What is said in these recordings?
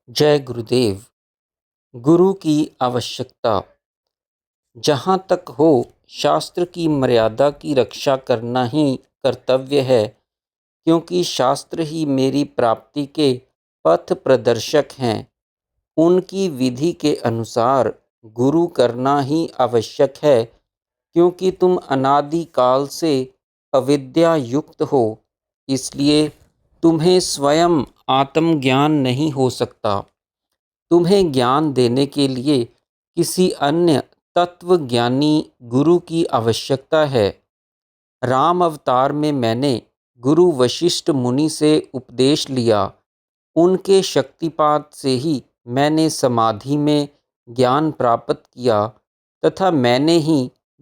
जय गुरुदेव। गुरु की आवश्यकता। जहाँ तक हो, शास्त्र की मर्यादा की रक्षा करना ही कर्तव्य है, क्योंकि शास्त्र ही मेरी प्राप्ति के पथ प्रदर्शक हैं। उनकी विधि के अनुसार गुरु करना ही आवश्यक है, क्योंकि तुम अनादि काल से अविद्या युक्त हो। इसलिए तुम्हें स्वयं आत्मज्ञान नहीं हो सकता। तुम्हें ज्ञान देने के लिए किसी अन्य तत्वज्ञानी गुरु की आवश्यकता है। राम अवतार में मैंने गुरु वशिष्ठ मुनि से उपदेश लिया। उनके शक्तिपात से ही मैंने समाधि में ज्ञान प्राप्त किया तथा मैंने ही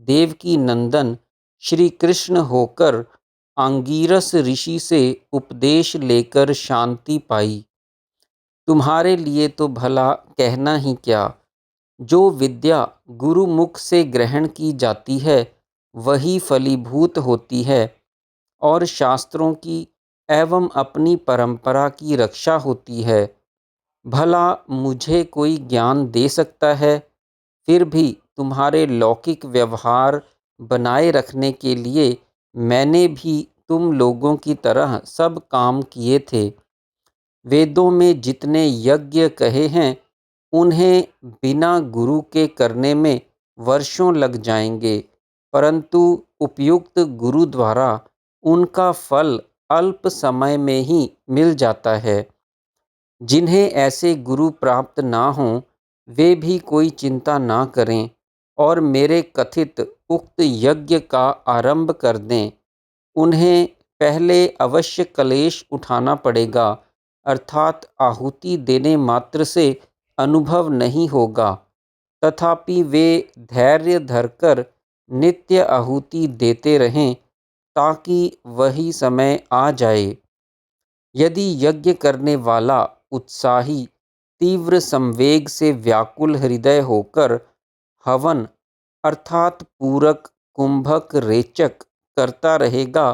देवकी नंदन श्री कृष्ण होकर आंगीरस ऋषि से उपदेश लेकर शांति पाई। तुम्हारे लिए तो भला कहना ही क्या, जो विद्या गुरु मुख से ग्रहण की जाती है वही फलीभूत होती है और शास्त्रों की एवं अपनी परंपरा की रक्षा होती है। भला मुझे कोई ज्ञान दे सकता है, फिर भी तुम्हारे लौकिक व्यवहार बनाए रखने के लिए मैंने भी तुम लोगों की तरह सब काम किए थे। वेदों में जितने यज्ञ कहे हैं, उन्हें बिना गुरु के करने में वर्षों लग जाएंगे, परंतु उपयुक्त गुरु द्वारा उनका फल अल्प समय में ही मिल जाता है। जिन्हें ऐसे गुरु प्राप्त ना हों, वे भी कोई चिंता ना करें और मेरे कथित उक्त यज्ञ का आरंभ कर दें। उन्हें पहले अवश्य कलेश उठाना पड़ेगा, अर्थात आहुति देने मात्र से अनुभव नहीं होगा, तथापि वे धैर्य धरकर नित्य आहुति देते रहें ताकि वही समय आ जाए। यदि यज्ञ करने वाला उत्साही तीव्र संवेग से व्याकुल हृदय होकर हवन अर्थात पूरक कुंभक रेचक करता रहेगा,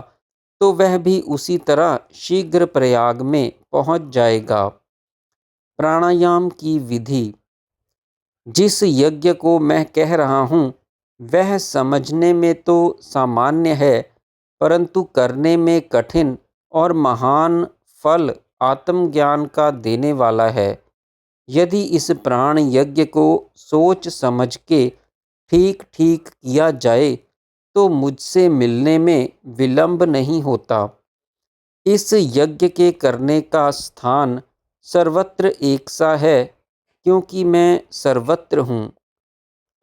तो वह भी उसी तरह शीघ्र प्रयाग में पहुंच जाएगा। प्राणायाम की विधि। जिस यज्ञ को मैं कह रहा हूँ, वह समझने में तो सामान्य है, परंतु करने में कठिन और महान फल आत्मज्ञान का देने वाला है। यदि इस प्राण यज्ञ को सोच समझ के ठीक ठीक किया जाए, तो मुझसे मिलने में विलंब नहीं होता। इस यज्ञ के करने का स्थान सर्वत्र एक सा है, क्योंकि मैं सर्वत्र हूँ।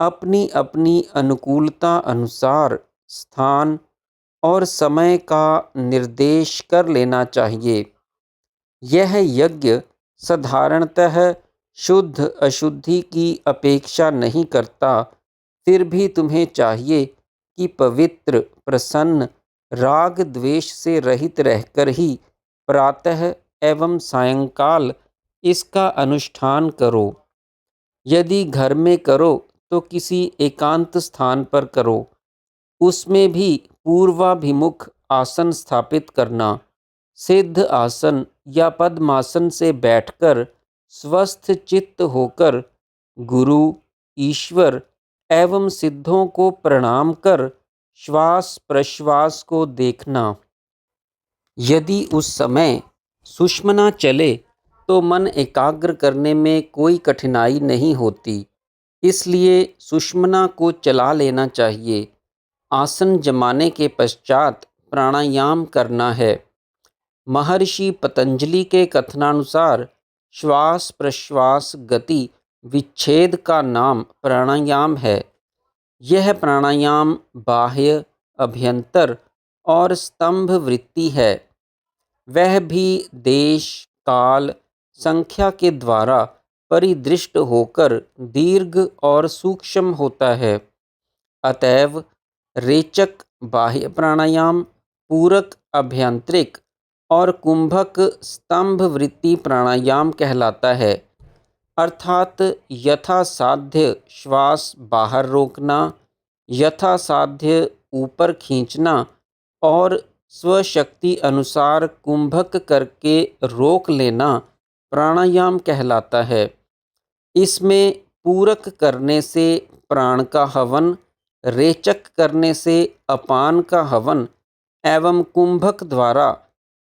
अपनी अपनी अनुकूलता अनुसार स्थान और समय का निर्देश कर लेना चाहिए। यह यज्ञ साधारणतः शुद्ध अशुद्धि की अपेक्षा नहीं करता, फिर भी तुम्हें चाहिए कि पवित्र प्रसन्न राग द्वेष से रहित रहकर ही प्रातः एवं सायंकाल इसका अनुष्ठान करो। यदि घर में करो तो किसी एकांत स्थान पर करो। उसमें भी पूर्वाभिमुख आसन स्थापित करना। सिद्ध आसन या पद्मासन से बैठकर स्वस्थ चित्त होकर गुरु, ईश्वर एवं सिद्धों को प्रणाम कर श्वास प्रश्वास को देखना। यदि उस समय सुषुम्ना चले तो मन एकाग्र करने में कोई कठिनाई नहीं होती, इसलिए सुषुम्ना को चला लेना चाहिए। आसन जमाने के पश्चात प्राणायाम करना है। महर्षि पतंजलि के कथनानुसार श्वास प्रश्वास गति विच्छेद का नाम प्राणायाम है। यह प्राणायाम बाह्य, अभ्यंतर और स्तंभ वृत्ति है। वह भी देश काल संख्या के द्वारा परिदृष्ट होकर दीर्घ और सूक्ष्म होता है। अतएव रेचक बाह्य प्राणायाम, पूरक अभ्यंतरिक और कुंभक स्तंभ वृत्ति प्राणायाम कहलाता है। अर्थात यथासाध्य श्वास बाहर रोकना, यथासाध्य ऊपर खींचना और स्वशक्ति अनुसार कुंभक करके रोक लेना प्राणायाम कहलाता है। इसमें पूरक करने से प्राण का हवन, रेचक करने से अपान का हवन एवं कुंभक द्वारा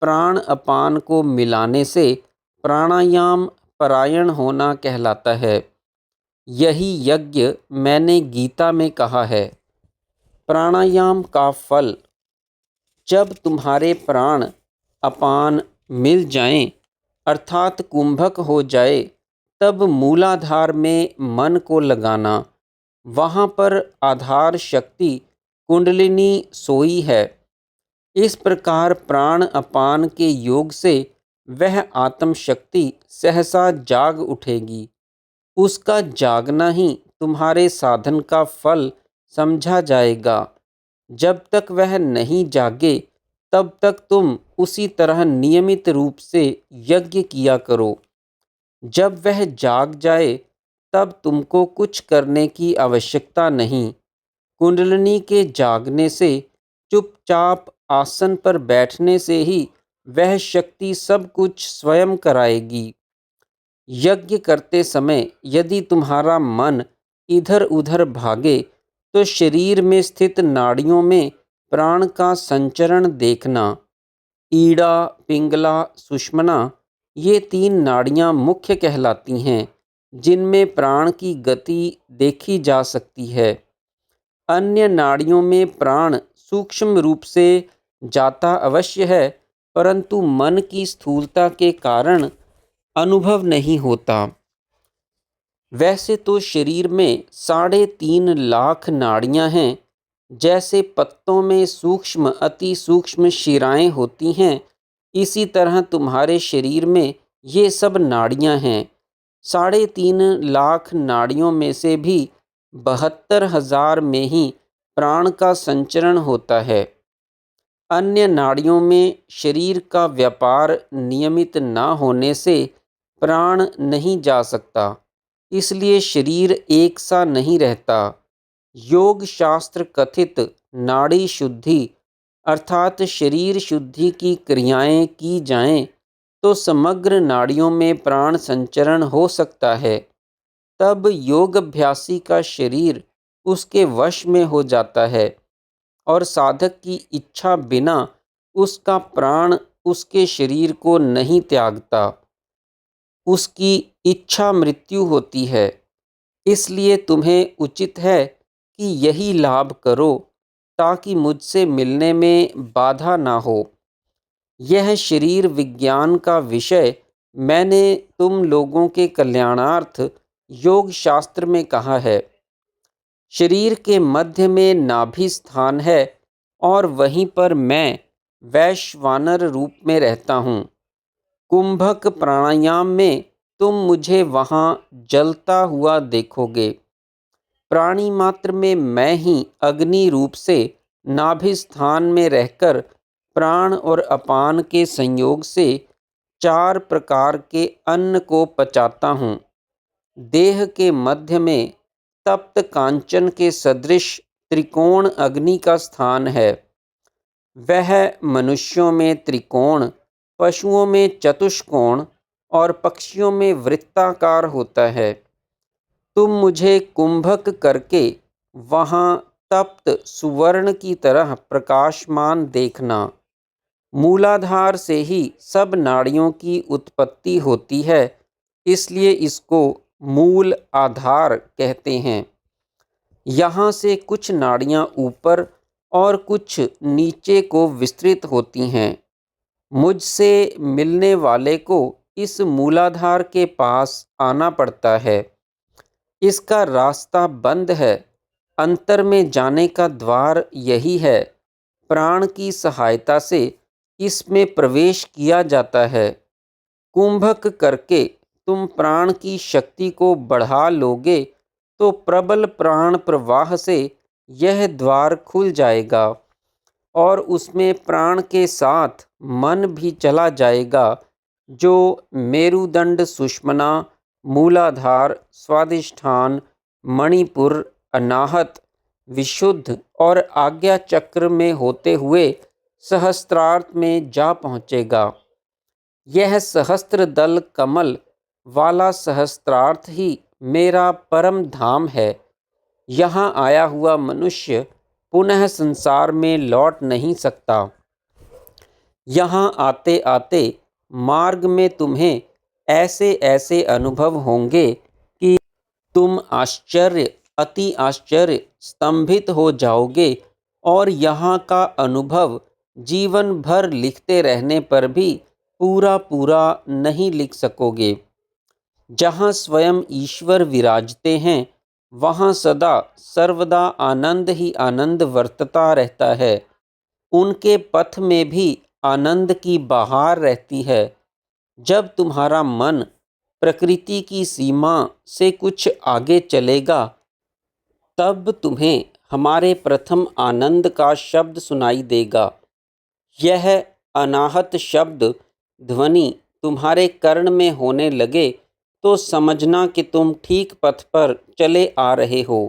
प्राण अपान को मिलाने से प्राणायाम परायण होना कहलाता है। यही यज्ञ मैंने गीता में कहा है। प्राणायाम का फल: जब तुम्हारे प्राण अपान मिल जाएं, अर्थात कुंभक हो जाए, तब मूलाधार में मन को लगाना। वहाँ पर आधार शक्ति कुंडलिनी सोई है। इस प्रकार प्राण अपान के योग से वह आत्म शक्ति सहसा जाग उठेगी। उसका जागना ही तुम्हारे साधन का फल समझा जाएगा। जब तक वह नहीं जागे तब तक तुम उसी तरह नियमित रूप से यज्ञ किया करो। जब वह जाग जाए तब तुमको कुछ करने की आवश्यकता नहीं। कुंडलिनी के जागने से चुपचाप आसन पर बैठने से ही वह शक्ति सब कुछ स्वयं कराएगी। यज्ञ करते समय यदि तुम्हारा मन इधर उधर भागे तो शरीर में स्थित नाड़ियों में प्राण का संचरण देखना। ईड़ा, पिंगला, सुषुम्ना ये 3 नाड़ियाँ मुख्य कहलाती हैं, जिनमें प्राण की गति देखी जा सकती है। अन्य नाड़ियों में प्राण सूक्ष्म रूप से जाता अवश्य है, परंतु मन की स्थूलता के कारण अनुभव नहीं होता। वैसे तो शरीर में 3.5 लाख नाड़ियां हैं। जैसे पत्तों में सूक्ष्म अति सूक्ष्म शिराएं होती हैं, इसी तरह तुम्हारे शरीर में ये सब नाड़ियां हैं। 3.5 लाख नाड़ियों में से भी 72,000 में ही प्राण का संचरण होता है। अन्य नाड़ियों में शरीर का व्यापार नियमित न होने से प्राण नहीं जा सकता, इसलिए शरीर एक सा नहीं रहता। योग शास्त्र कथित नाड़ी शुद्धि अर्थात शरीर शुद्धि की क्रियाएं की जाएं तो समग्र नाड़ियों में प्राण संचरण हो सकता है। तब योग अभ्यासी का शरीर उसके वश में हो जाता है और साधक की इच्छा बिना उसका प्राण उसके शरीर को नहीं त्यागता। उसकी इच्छा मृत्यु होती है। इसलिए तुम्हें उचित है कि यही लाभ करो ताकि मुझसे मिलने में बाधा ना हो। यह शरीर विज्ञान का विषय मैंने तुम लोगों के कल्याणार्थ योग शास्त्र में कहा है। शरीर के मध्य में नाभि स्थान है और वहीं पर मैं वैश्वानर रूप में रहता हूँ। कुंभक प्राणायाम में तुम मुझे वहाँ जलता हुआ देखोगे। प्राणी मात्र में मैं ही अग्नि रूप से नाभि स्थान में रहकर प्राण और अपान के संयोग से 4 प्रकार के अन्न को पचाता हूँ। देह के मध्य में तप्त कांचन के सदृश त्रिकोण अग्नि का स्थान है। वह मनुष्यों में त्रिकोण, पशुओं में चतुष्कोण और पक्षियों में वृत्ताकार होता है। तुम मुझे कुंभक करके वहाँ तप्त सुवर्ण की तरह प्रकाशमान देखना। मूलाधार से ही सब नाड़ियों की उत्पत्ति होती है, इसलिए इसको मूल आधार कहते हैं। यहाँ से कुछ नाड़ियाँ ऊपर और कुछ नीचे को विस्तृत होती हैं। मुझसे मिलने वाले को इस मूलाधार के पास आना पड़ता है। इसका रास्ता बंद है। अंतर में जाने का द्वार यही है। प्राण की सहायता से इसमें प्रवेश किया जाता है। कुंभक करके तुम प्राण की शक्ति को बढ़ा लोगे तो प्रबल प्राण प्रवाह से यह द्वार खुल जाएगा और उसमें प्राण के साथ मन भी चला जाएगा, जो मेरुदंड, सुषुम्ना, मूलाधार, स्वादिष्ठान, मणिपुर, अनाहत, विशुद्ध और आज्ञा चक्र में होते हुए सहस्त्रार्थ में जा पहुँचेगा। यह सहस्त्र दल कमल वाला सहस्त्रार्थ ही मेरा परम धाम है। यहाँ आया हुआ मनुष्य पुनः संसार में लौट नहीं सकता। यहाँ आते आते मार्ग में तुम्हें ऐसे ऐसे अनुभव होंगे कि तुम अति आश्चर्य स्तंभित हो जाओगे और यहाँ का अनुभव जीवन भर लिखते रहने पर भी पूरा पूरा नहीं लिख सकोगे। जहाँ स्वयं ईश्वर विराजते हैं वहाँ सदा सर्वदा आनंद ही आनंद वर्तता रहता है। उनके पथ में भी आनंद की बहार रहती है। जब तुम्हारा मन प्रकृति की सीमा से कुछ आगे चलेगा तब तुम्हें हमारे प्रथम आनंद का शब्द सुनाई देगा। यह अनाहत शब्द ध्वनि तुम्हारे कर्ण में होने लगे तो समझना कि तुम ठीक पथ पर चले आ रहे हो।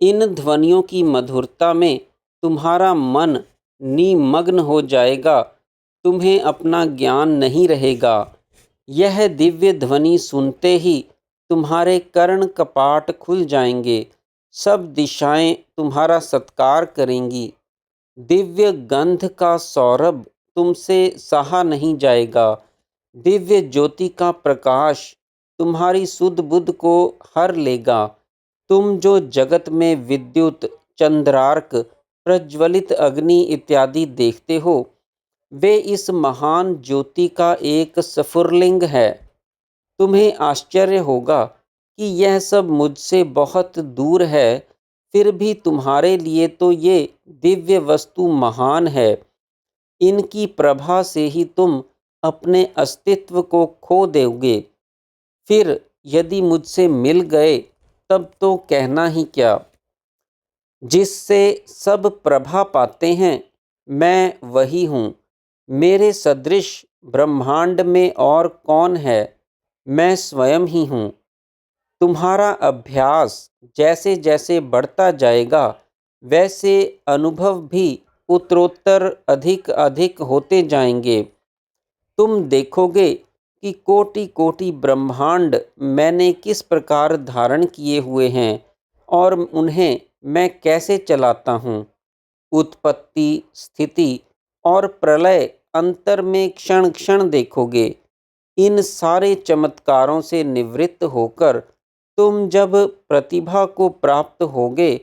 इन ध्वनियों की मधुरता में तुम्हारा मन निमग्न हो जाएगा, तुम्हें अपना ज्ञान नहीं रहेगा। यह दिव्य ध्वनि सुनते ही तुम्हारे कर्ण कपाट खुल जाएंगे, सब दिशाएं तुम्हारा सत्कार करेंगी। दिव्य गंध का सौरभ तुमसे सहा नहीं जाएगा। दिव्य ज्योति का प्रकाश तुम्हारी सुध बुध को हर लेगा। तुम जो जगत में विद्युत, चंद्रार्क, प्रज्वलित अग्नि इत्यादि देखते हो वे इस महान ज्योति का एक स्फुरलिंग है। तुम्हें आश्चर्य होगा कि यह सब मुझसे बहुत दूर है, फिर भी तुम्हारे लिए तो ये दिव्य वस्तु महान है। इनकी प्रभा से ही तुम अपने अस्तित्व को खो दोगे। फिर यदि मुझसे मिल गए तब तो कहना ही क्या। जिससे सब प्रभा पाते हैं मैं वही हूँ। मेरे सदृश ब्रह्मांड में और कौन है, मैं स्वयं ही हूँ। तुम्हारा अभ्यास जैसे जैसे बढ़ता जाएगा वैसे अनुभव भी उत्तरोत्तर अधिक अधिक होते जाएंगे। तुम देखोगे कि कोटि कोटि ब्रह्मांड मैंने किस प्रकार धारण किए हुए हैं और उन्हें मैं कैसे चलाता हूँ। उत्पत्ति, स्थिति और प्रलय अंतर में क्षण क्षण देखोगे। इन सारे चमत्कारों से निवृत्त होकर तुम जब प्रतिभा को प्राप्त होगे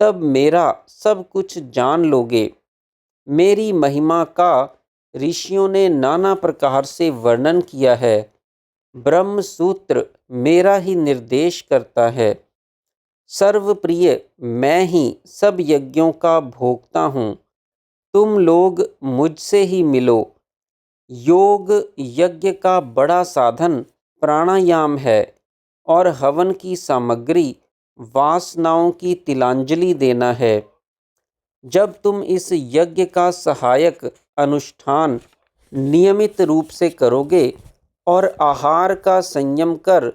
तब मेरा सब कुछ जान लोगे। मेरी महिमा का ऋषियों ने नाना प्रकार से वर्णन किया है। ब्रह्म सूत्र मेरा ही निर्देश करता है। सर्वप्रिय मैं ही सब यज्ञों का भोक्ता हूँ। तुम लोग मुझसे ही मिलो। योग यज्ञ का बड़ा साधन प्राणायाम है और हवन की सामग्री वासनाओं की तिलांजलि देना है। जब तुम इस यज्ञ का सहायक अनुष्ठान नियमित रूप से करोगे और आहार का संयम कर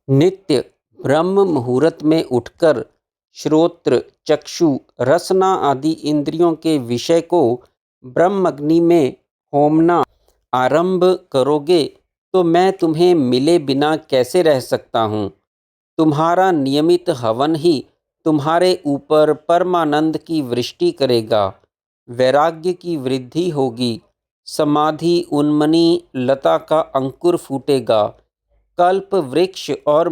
नित्य ब्रह्म मुहूर्त में उठकर श्रोत्र, चक्षु, रसना आदि इंद्रियों के विषय को ब्रह्मअग्नि में होमना आरंभ करोगे तो मैं तुम्हें मिले बिना कैसे रह सकता हूँ। तुम्हारा नियमित हवन ही तुम्हारे ऊपर परमानंद की वृष्टि करेगा। वैराग्य की वृद्धि होगी। समाधि उन्मनी लता का अंकुर फूटेगा। कल्प वृक्ष और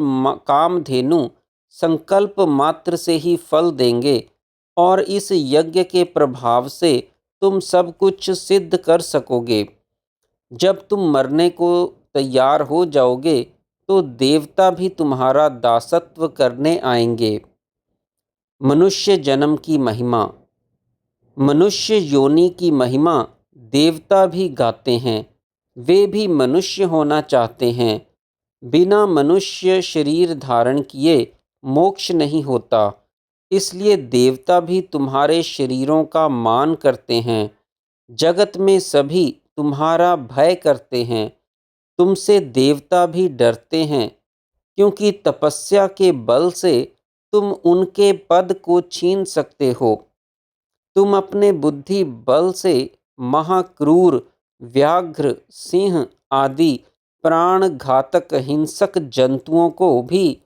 कामधेनु संकल्प मात्र से ही फल देंगे और इस यज्ञ के प्रभाव से तुम सब कुछ सिद्ध कर सकोगे। जब तुम मरने को तैयार हो जाओगे तो देवता भी तुम्हारा दासत्व करने आएंगे। मनुष्य जन्म की महिमा। मनुष्य योनि की महिमा देवता भी गाते हैं। वे भी मनुष्य होना चाहते हैं। बिना मनुष्य शरीर धारण किए मोक्ष नहीं होता, इसलिए देवता भी तुम्हारे शरीरों का मान करते हैं। जगत में सभी तुम्हारा भय करते हैं। तुमसे देवता भी डरते हैं, क्योंकि तपस्या के बल से तुम उनके पद को छीन सकते हो। तुम अपने बुद्धि बल से महाक्रूर व्याघ्र, सिंह आदि प्राण घातक हिंसक जंतुओं को भी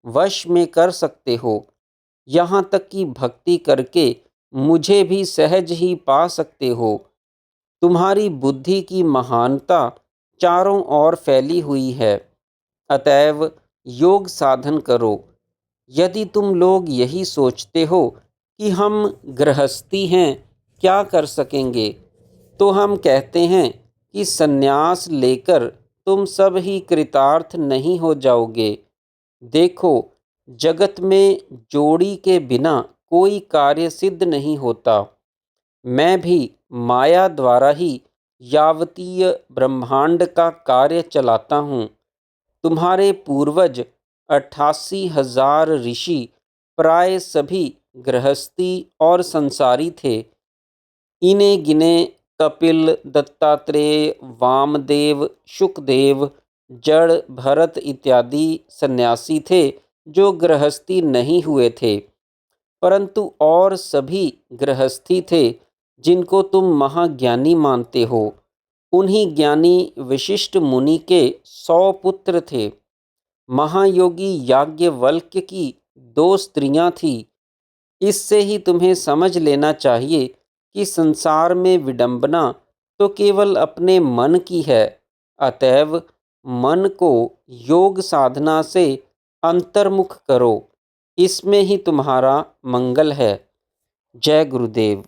वश में कर सकते हो। यहाँ तक कि भक्ति करके मुझे भी सहज ही पा सकते हो। तुम्हारी बुद्धि की महानता चारों ओर फैली हुई है, अतएव योग साधन करो। यदि तुम लोग यही सोचते हो कि हम गृहस्थी हैं, क्या कर सकेंगे, तो हम कहते हैं कि संन्यास लेकर तुम सब ही कृतार्थ नहीं हो जाओगे। देखो, जगत में जोड़ी के बिना कोई कार्य सिद्ध नहीं होता। मैं भी माया द्वारा ही यावतीय ब्रह्मांड का कार्य चलाता हूँ। तुम्हारे पूर्वज 88,000 ऋषि प्राय सभी गृहस्थी और संसारी थे। इन्हें गिने कपिल, दत्तात्रेय, वामदेव, शुकदेव, जड़, भरत इत्यादि सन्यासी थे जो गृहस्थी नहीं हुए थे, परंतु और सभी गृहस्थी थे जिनको तुम महाज्ञानी मानते हो। उन्हीं ज्ञानी विशिष्ट मुनि के 100 पुत्र थे। महायोगी याज्ञवल्क्य की 2 स्त्रियां थीं। इससे ही तुम्हें समझ लेना चाहिए कि संसार में विडंबना तो केवल अपने मन की है। अतएव मन को योग साधना से अंतर्मुख करो, इसमें ही तुम्हारा मंगल है। जय गुरुदेव।